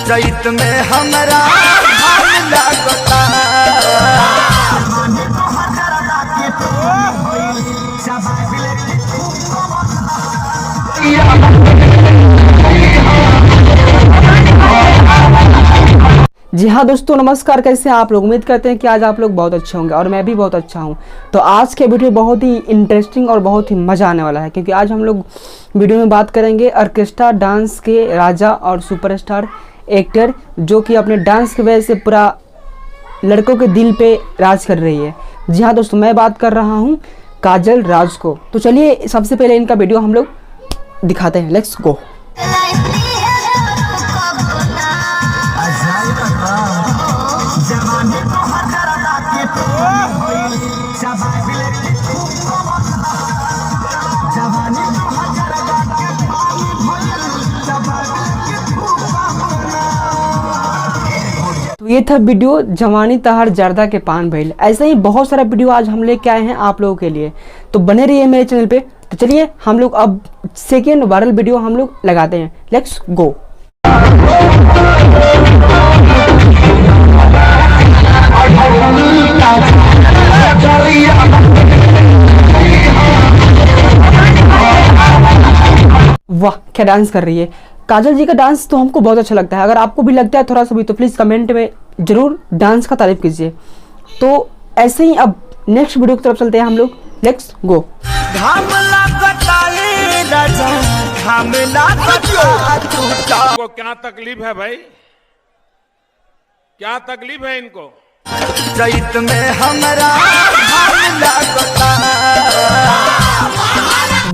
चैत में हमरा भाग लागता। जी हाँ दोस्तों, नमस्कार। कैसे हैं आप लोग? उम्मीद करते हैं कि आज आप लोग बहुत अच्छे होंगे और मैं भी बहुत अच्छा हूँ। तो आज के वीडियो बहुत ही इंटरेस्टिंग और बहुत ही मज़ा आने वाला है, क्योंकि आज हम लोग वीडियो में बात करेंगे ऑर्केस्ट्रा डांस के राजा और सुपरस्टार एक्टर, जो कि अपने डांस की वजह से पूरा लड़कों के दिल पे राज कर रही है। जी हाँ दोस्तों, मैं बात कर रहा हूँ काजल राज को। तो चलिए सबसे पहले इनका वीडियो हम लोग दिखाते हैं। Let's go. तो ये था वीडियो जवानी तहार जर्दा के पान भइल। ऐसे ही बहुत सारा वीडियो आज हम लेके आए हैं आप लोगों के लिए, तो बने रहिए मेरे चैनल पे। तो चलिए हम लोग अब सेकेंड वायरल वीडियो हम लोग लगाते हैं। Let's go. वाह, क्या डांस कर रही है काजल जी का। डांस तो हमको बहुत अच्छा लगता है। अगर आपको भी लगता है थोड़ा सा भी, तो प्लीज़ कमेंट में जरूर डांस का तारीफ कीजिए। तो ऐसे ही अब नेक्स्ट वीडियो की तरफ चलते हैं हम लोग। Let's go. को क्या तकलीफ है भाई? क्या तकलीफ है इनको? चैत में हमरा भाग लागता।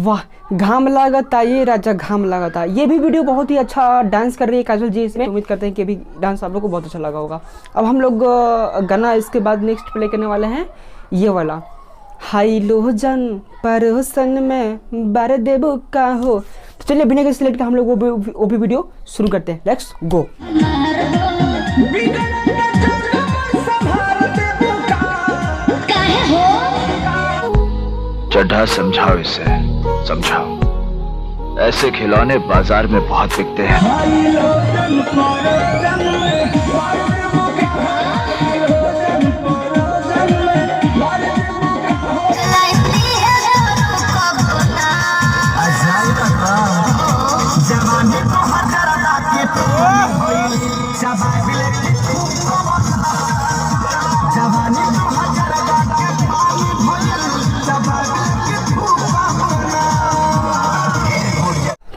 वाह, घाम लागता ये राजा, घाम लागता। ये भी वीडियो बहुत ही अच्छा डांस कर रही है काजल जी इसमें। उम्मीद करते हैं कि भी डांस आप लोग को बहुत अच्छा लगा होगा। अब हम लोग गाना इसके बाद नेक्स्ट प्ले करने वाले हैं, ये वाला हाई लो जन परोसन में बार देबो का हो। तो चलिए बिना किसी लेट के हम लोग वो भी वीडियो शुरू करते हैं। Let's go. चड्ढा समझाओ इसे, समझाओ। ऐसे खिलौने बाजार में बहुत बिकते हैं।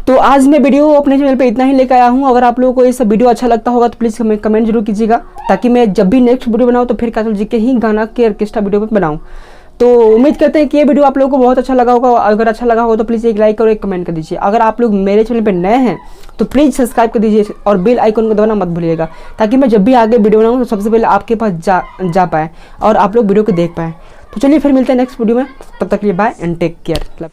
तो आज मैं वीडियो अपने चैनल पे इतना ही लेकर आया हूँ। अगर आप लोगों को ये सब वीडियो अच्छा लगता होगा तो प्लीज़ हमें कमेंट जरूर कीजिएगा, ताकि मैं जब भी नेक्स्ट वीडियो बनाऊँ तो फिर काजल जी के ही गाना के ऑर्केस्ट्रा वीडियो पे बनाऊँ। तो उम्मीद करते हैं कि ये वीडियो आप लोगों को बहुत अच्छा लगा होगा। अगर अच्छा लगा होगा तो प्लीज़ एक लाइक और एक कमेंट कर दीजिए। अगर आप लोग मेरे चैनल पर नए हैं तो प्लीज़ सब्सक्राइब कर दीजिए और बेल आइकन को दबाना मत भूलिएगा, ताकि मैं जब भी आगे वीडियो बनाऊँ तो सबसे पहले आपके पास जा पाए और आप लोग वीडियो को देख पाएँ। तो चलिए फिर मिलते हैं नेक्स्ट वीडियो में। तब तक के लिए बाय एंड टेक केयर।